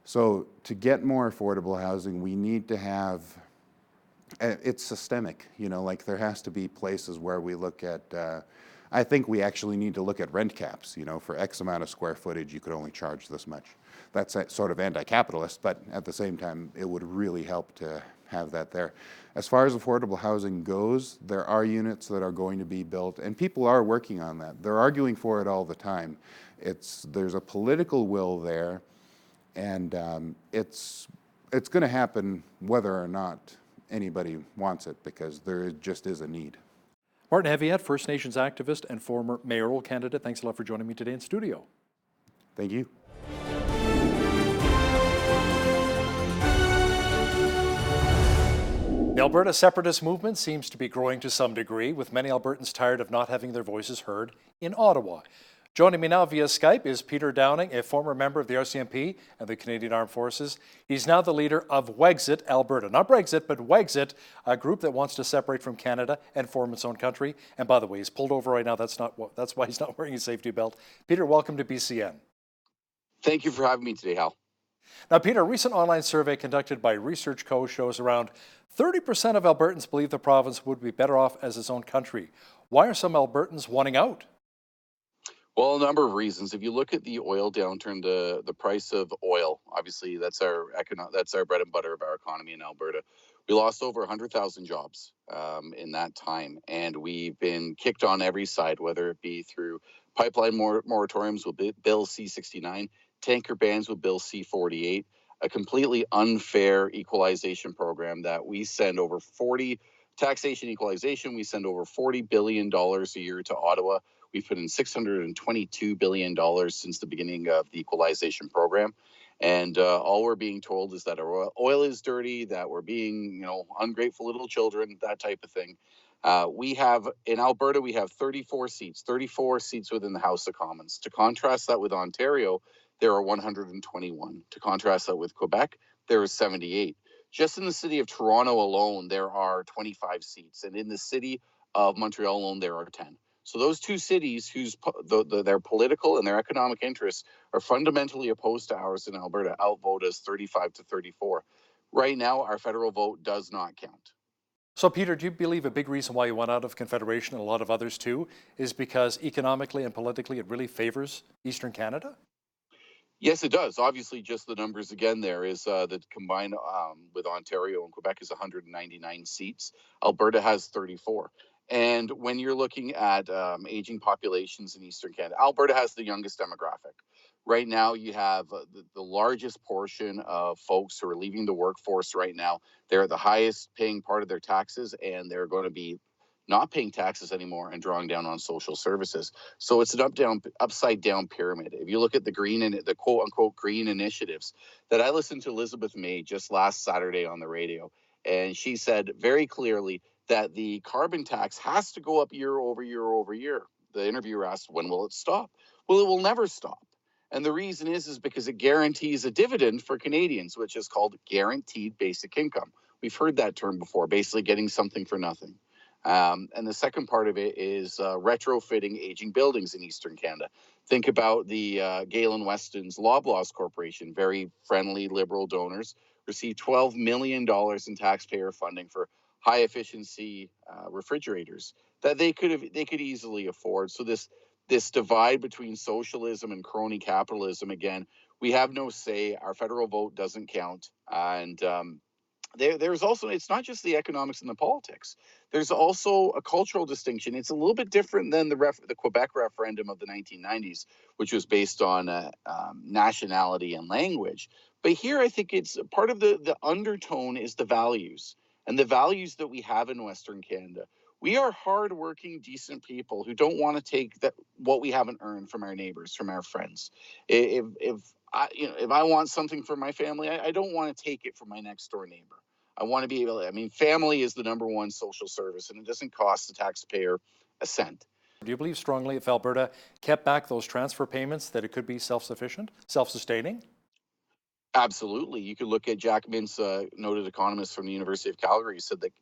So to get more affordable housing, we need to have, it's systemic, you know, like there has to be places where we look at, I think we actually need to look at rent caps, you know, for X amount of square footage, you could only charge this much. That's sort of anti-capitalist, but at the same time, it would really help to have that there. As far as affordable housing goes, there are units that are going to be built, and people are working on that. They're arguing for it all the time. There's a political will there, and it's going to happen whether or not anybody wants it, because there just is a need. Martin Heviat, First Nations activist and former mayoral candidate, thanks a lot for joining me today in studio. Thank you. The Alberta separatist movement seems to be growing to some degree, with many Albertans tired of not having their voices heard in Ottawa. Joining me now via Skype is Peter Downing, a former member of the RCMP and the Canadian Armed Forces. He's now the leader of Wexit Alberta. Not Brexit, but Wexit, a group that wants to separate from Canada and form its own country. And by the way, he's pulled over right now. That's why he's not wearing a safety belt. Peter, welcome to BCN. Thank you for having me today, Hal. Now, Peter, a recent online survey conducted by Research Co. shows around 30% of Albertans believe the province would be better off as its own country. Why are some Albertans wanting out? Well, a number of reasons. If you look at the oil downturn, the price of oil, obviously that's our bread and butter of our economy in Alberta. We lost over 100,000 jobs in that time, and we've been kicked on every side, whether it be through pipeline moratoriums with Bill C-69, tanker bans with Bill C-48, a completely unfair equalization program that we send over taxation equalization, we send over $40 billion a year to Ottawa. We've put in $622 billion since the beginning of the equalization program. And all we're being told is that our oil is dirty, that we're being, ungrateful little children, that type of thing. In Alberta, we have 34 seats within the House of Commons. To contrast that with Ontario, there are 121. To contrast that with Quebec, there are 78. Just in the city of Toronto alone, there are 25 seats. And in the city of Montreal alone, there are 10. So those two cities whose their political and their economic interests are fundamentally opposed to ours in Alberta outvote us 35 to 34. Right now, our federal vote does not count. So, Peter, do you believe a big reason why you want out of Confederation, and a lot of others too, is because economically and politically it really favors Eastern Canada? Yes, it does. Obviously, just the numbers again there is that combined with Ontario and Quebec is 199 seats. Alberta has 34. And when you're looking at aging populations in Eastern Canada, Alberta has the youngest demographic. Right now, you have the largest portion of folks who are leaving the workforce right now. They're the highest paying part of their taxes, and they're going to be not paying taxes anymore and drawing down on social services. So it's an upside down pyramid. If you look at the green and the quote unquote green initiatives that I listened to Elizabeth May just last Saturday on the radio, and she said very clearly that the carbon tax has to go up year over year over year. The interviewer asked, when will it stop? Well, it will never stop. And the reason is because it guarantees a dividend for Canadians, which is called guaranteed basic income. We've heard that term before, basically getting something for nothing. And the second part of it is retrofitting aging buildings in Eastern Canada. Think about the Galen Weston's Loblaws Corporation, very friendly Liberal donors, received $12 million in taxpayer funding for high efficiency refrigerators that they could easily afford. So this divide between socialism and crony capitalism, again, we have no say. Our federal vote doesn't count. And there's also, it's not just the economics and the politics. There's also a cultural distinction. It's a little bit different than the Quebec referendum of the 1990s, which was based on nationality and language. But here, I think it's part of the undertone is the values and the values that we have in Western Canada. We are hardworking, decent people who don't want to take what we haven't earned from our neighbors, from our friends. If I want something for my family, I don't want to take it from my next door neighbor. I want to be able to, family is the number one social service, and it doesn't cost the taxpayer a cent. Do you believe strongly if Alberta kept back those transfer payments that it could be self-sufficient, self-sustaining? Absolutely. You could look at Jack Mintz, noted economist from the University of Calgary, said that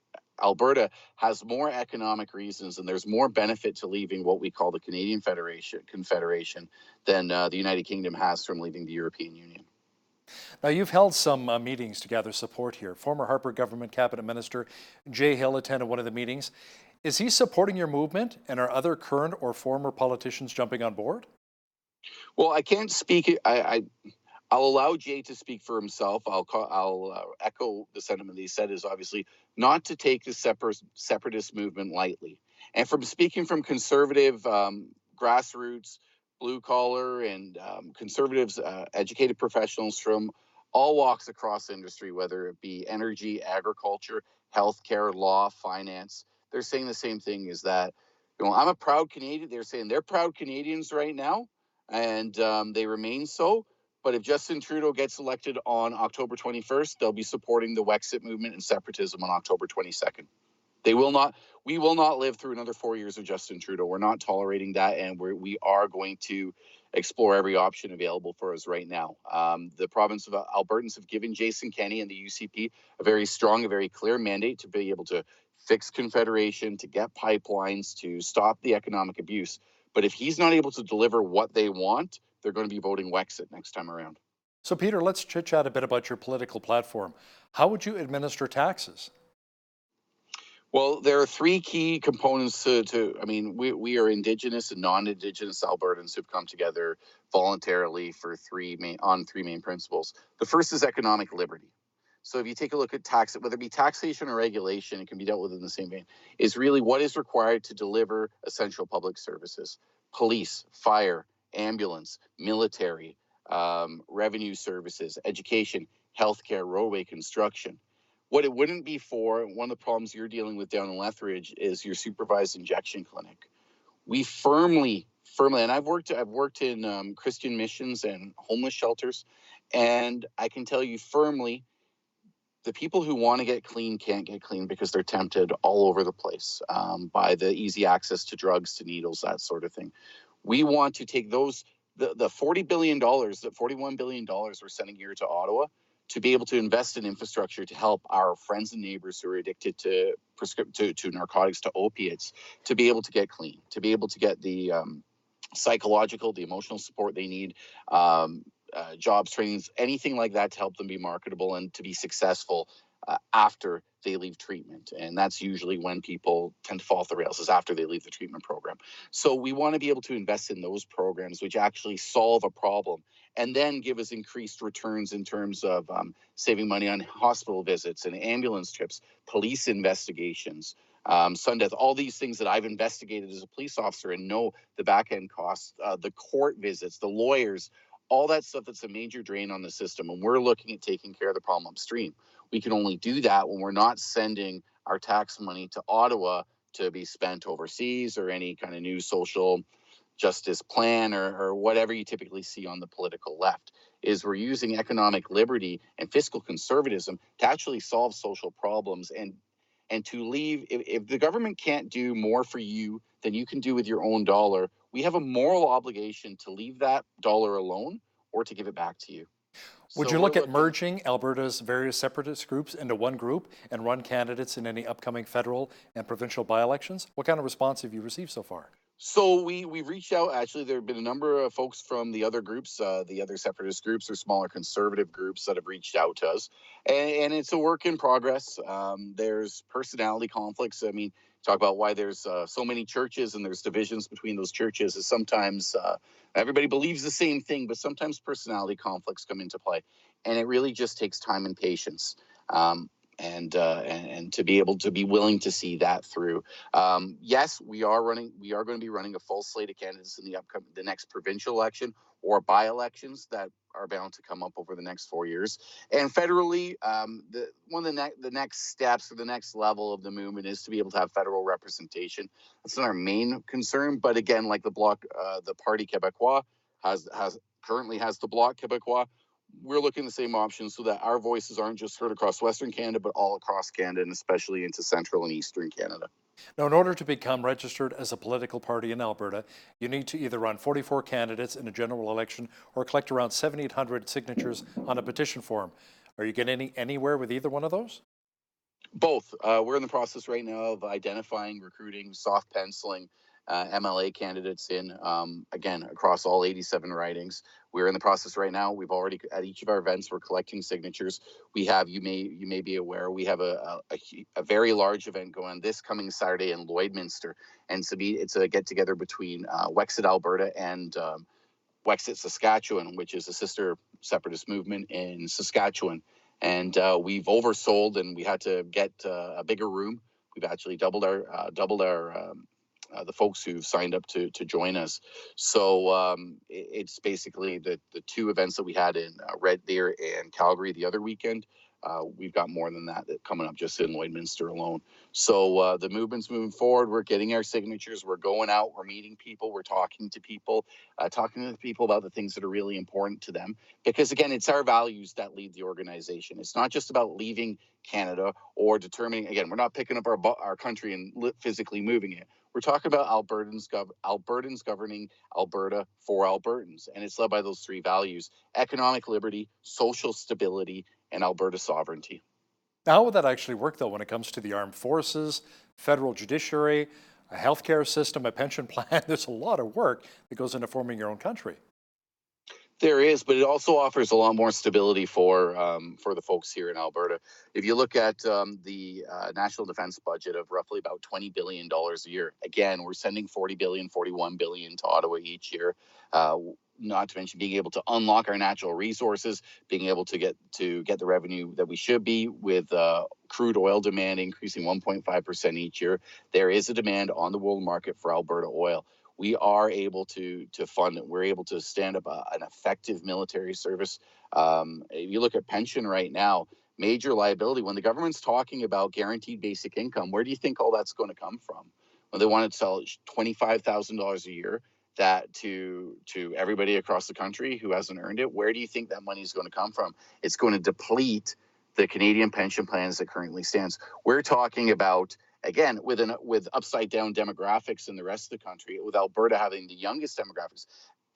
Alberta has more economic reasons, and there's more benefit to leaving what we call the Canadian Confederation than the United Kingdom has from leaving the European Union. Now, you've held some meetings to gather support here. Former Harper government cabinet minister Jay Hill attended one of the meetings. Is he supporting your movement, and are other current or former politicians jumping on board? Well, I can't speak. I'll allow Jay to speak for himself. I'll echo the sentiment that he said, is obviously not to take the separatist movement lightly. And from speaking from conservative grassroots, blue collar, and conservatives, educated professionals from all walks across industry, whether it be energy, agriculture, healthcare, law, finance, they're saying the same thing, is that, I'm a proud Canadian. They're saying they're proud Canadians right now, and they remain so. But if Justin Trudeau gets elected on October 21st, they'll be supporting the Wexit movement and separatism on October 22nd. We will not live through another 4 years of Justin Trudeau. We're not tolerating that, and we are going to explore every option available for us right now. The province of Albertans have given Jason Kenney and the UCP a very strong, a very clear mandate to be able to fix Confederation, to get pipelines, to stop the economic abuse. But if he's not able to deliver what they want, they're going to be voting Wexit next time around. So, Peter, let's chit-chat a bit about your political platform. How would you administer taxes? Well, there are three key components we are Indigenous and non-Indigenous Albertans who've come together voluntarily for three main principles. The first is economic liberty. So if you take a look at tax, whether it be taxation or regulation, it can be dealt with in the same vein, is really what is required to deliver essential public services: police, fire, ambulance, military, revenue services, education, healthcare, roadway construction. What it wouldn't be for, one of the problems you're dealing with down in Lethbridge, is your supervised injection clinic. We firmly, and I've worked in Christian missions and homeless shelters, and I can tell you firmly, the people who want to get clean can't get clean because they're tempted all over the place by the easy access to drugs, to needles, that sort of thing. We want to take those, the $40 billion, the $41 billion we're sending here to Ottawa, to be able to invest in infrastructure to help our friends and neighbors who are addicted to narcotics, to opiates, to be able to get clean, to be able to get the psychological, the emotional support they need, jobs, trainings, anything like that to help them be marketable and to be successful after they leave treatment. And that's usually when people tend to fall off the rails, is after they leave the treatment program. So we want to be able to invest in those programs which actually solve a problem and then give us increased returns in terms of saving money on hospital visits and ambulance trips, police investigations, sun death, all these things that I've investigated as a police officer and know the back end costs, the court visits, the lawyers, all that stuff that's a major drain on the system. And we're looking at taking care of the problem upstream. We can only do that when we're not sending our tax money to Ottawa to be spent overseas or any kind of new social justice plan or whatever you typically see on the political left. Is we're using economic liberty and fiscal conservatism to actually solve social problems and to leave, if the government can't do more for you than you can do with your own dollar, we have a moral obligation to leave that dollar alone or to give it back to you. Would you look at merging Alberta's various separatist groups into one group and run candidates in any upcoming federal and provincial by-elections? What kind of response have you received so far? So we've reached out. Actually, there have been a number of folks from the other groups, the other separatist groups or smaller conservative groups that have reached out to us. And it's a work in progress. There's personality conflicts. I mean, talk about why there's so many churches and there's divisions between those churches is sometimes everybody believes the same thing, but sometimes personality conflicts come into play. And it really just takes time and patience. And to be able to be willing to see that through. Yes, we are going to be running a full slate of candidates in the next provincial election or by-elections that are bound to come up over the next 4 years. And federally, one of the next steps or the next level of the movement is to be able to have federal representation. That's not our main concern, but again, like the Bloc, the Parti Québécois currently has the Bloc Québécois. We're looking at the same options so that our voices aren't just heard across Western Canada, but all across Canada and especially into Central and Eastern Canada. Now, in order to become registered as a political party in Alberta, you need to either run 44 candidates in a general election or collect around 7,800 signatures on a petition form. Are you getting anywhere with either one of those? Both. We're in the process right now of identifying, recruiting, soft penciling MLA candidates in, again, across all 87 ridings. We're in the process right now. We've already, at each of our events, we're collecting signatures. We have, you may be aware, we have a very large event going this coming Saturday in Lloydminster. And it's a get together between Wexit, Alberta and Wexit, Saskatchewan, which is a sister separatist movement in Saskatchewan. And we've oversold, and we had to get a bigger room. We've actually doubled our the folks who've signed up to join us. So it's basically the two events that we had in Red Deer and Calgary the other weekend. We've got more than that coming up just in Lloydminster alone. So the movement's moving forward. We're getting our signatures. We're going out. We're meeting people. We're talking to people about the things that are really important to them. Because again, it's our values that lead the organization. It's not just about leaving Canada or determining. Again, we're not picking up our country and physically moving it. We're talking about Albertans governing Alberta for Albertans, and it's led by those three values: economic liberty, social stability, and Alberta sovereignty. Now, how would that actually work, though, when it comes to the armed forces, federal judiciary, a healthcare system, a pension plan? There's a lot of work that goes into forming your own country. There is, but it also offers a lot more stability for the folks here in Alberta. If you look at the national defense budget of roughly about $20 billion a year, again, we're sending $40 billion, $41 billion to Ottawa each year. Not to mention being able to unlock our natural resources, being able to get the revenue that we should be with crude oil demand increasing 1.5% each year. There is a demand on the world market for Alberta oil. We are able to fund it. We're able to stand up an effective military service. If you look at pension right now, major liability, when the government's talking about guaranteed basic income, where do you think all that's going to come from? When they want to sell $25,000 a year that to everybody across the country who hasn't earned it, where do you think that money is going to come from? It's going to deplete the Canadian pension plans that currently stands. We're talking about, again, with upside down demographics in the rest of the country, with Alberta having the youngest demographics,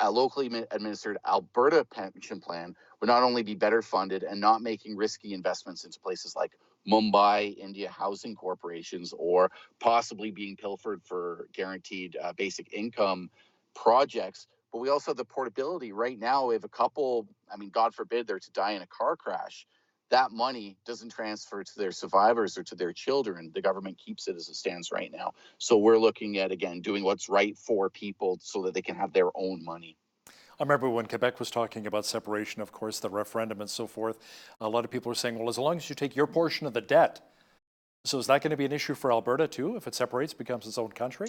a locally administered Alberta pension plan would not only be better funded and not making risky investments into places like Mumbai, India housing corporations, or possibly being pilfered for guaranteed basic income projects, but we also have the portability. Right now, if a couple, God forbid, they're to die in a car crash, that money doesn't transfer to their survivors or to their children. The government keeps it as it stands right now. So we're looking at, again, doing what's right for people so that they can have their own money. I remember when Quebec was talking about separation, of course, the referendum and so forth, a lot of people were saying, well, as long as you take your portion of the debt. So is that going to be an issue for Alberta too, if it separates, becomes its own country?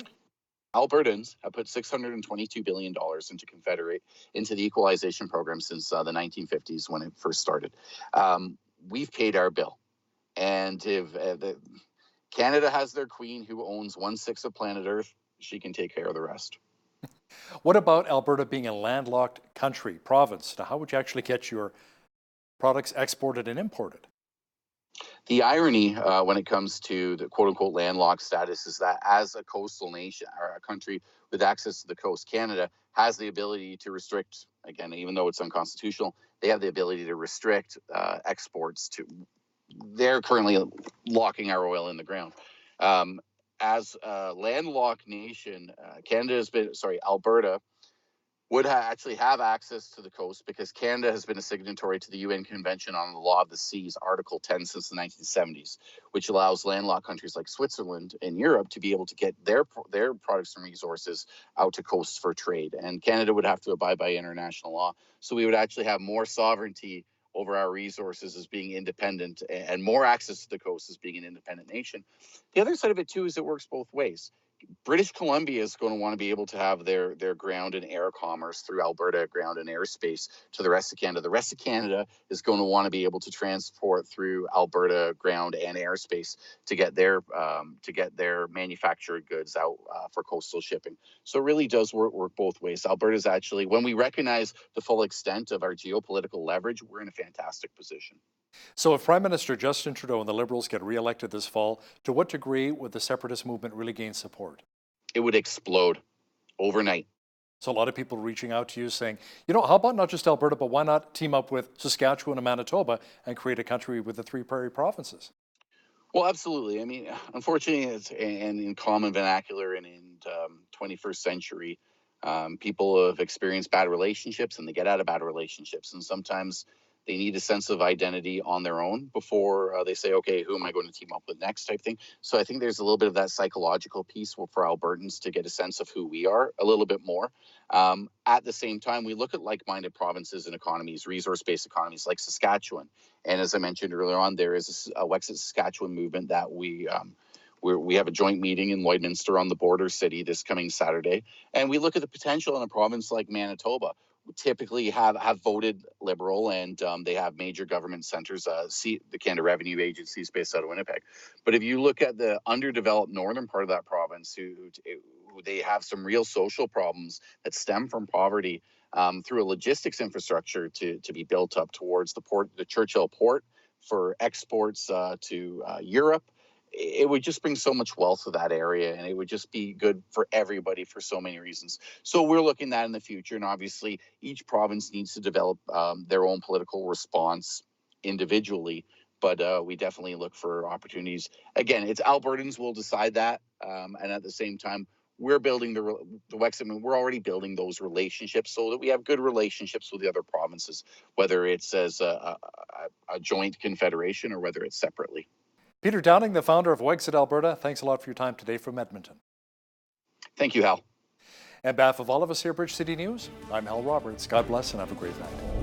Albertans have put $622 billion into the equalization program since the 1950s when it first started. We've paid our bill. And if Canada has their queen who owns 1/6 of planet Earth, she can take care of the rest. What about Alberta being a landlocked country, province? Now, how would you actually get your products exported and imported? The irony when it comes to the quote-unquote landlocked status is that as a coastal nation or a country with access to the coast, Canada has the ability to restrict, again, even though it's unconstitutional, they have the ability to restrict exports to. They're currently locking our oil in the ground. As a landlocked nation, Alberta would actually have access to the coast because Canada has been a signatory to the UN Convention on the Law of the Seas, Article 10, since the 1970s, which allows landlocked countries like Switzerland and Europe to be able to get their products and resources out to coasts for trade. And Canada would have to abide by international law. So we would actually have more sovereignty over our resources as being independent and more access to the coast as being an independent nation. The other side of it, too, is it works both ways. British Columbia is going to want to be able to have their ground and air commerce through Alberta ground and airspace to the rest of Canada. The rest of Canada is going to want to be able to transport through Alberta ground and airspace to get their manufactured goods out for coastal shipping. So it really does work both ways. Alberta is actually, when we recognize the full extent of our geopolitical leverage, we're in a fantastic position. So if Prime Minister Justin Trudeau and the Liberals get re-elected this fall, to what degree would the separatist movement really gain support? It would explode overnight. So a lot of people reaching out to you saying, how about not just Alberta, but why not team up with Saskatchewan and Manitoba and create a country with the three prairie provinces? Well, absolutely. I mean, unfortunately, and in common vernacular and in 21st century, people have experienced bad relationships and they get out of bad relationships. And sometimes they need a sense of identity on their own before they say, okay, who am I going to team up with next type thing. So I think there's a little bit of that psychological piece for Albertans to get a sense of who we are a little bit more. At the same time, we look at like-minded provinces and economies, resource-based economies like Saskatchewan. And as I mentioned earlier on, there is a Wexit Saskatchewan movement that we have a joint meeting in Lloydminster on the border city this coming Saturday. And we look at the potential in a province like Manitoba, who typically have voted Liberal, and they have major government centres, the Canada Revenue Agency is based out of Winnipeg. But if you look at the underdeveloped northern part of that province, who they have some real social problems that stem from poverty, through a logistics infrastructure to be built up towards the port, the Churchill port for exports to Europe. It would just bring so much wealth to that area, and it would just be good for everybody for so many reasons. So we're looking at that in the future, and obviously each province needs to develop their own political response individually, but we definitely look for opportunities. Again, it's Albertans will decide that, and at the same time, we're building the Wexit. We're already building those relationships so that we have good relationships with the other provinces, whether it's as a joint confederation or whether it's separately. Peter Downing, the founder of Wexit Alberta, thanks a lot for your time today from Edmonton. Thank you, Hal. On behalf of all of us here at Bridge City News, I'm Hal Roberts. God bless and have a great night.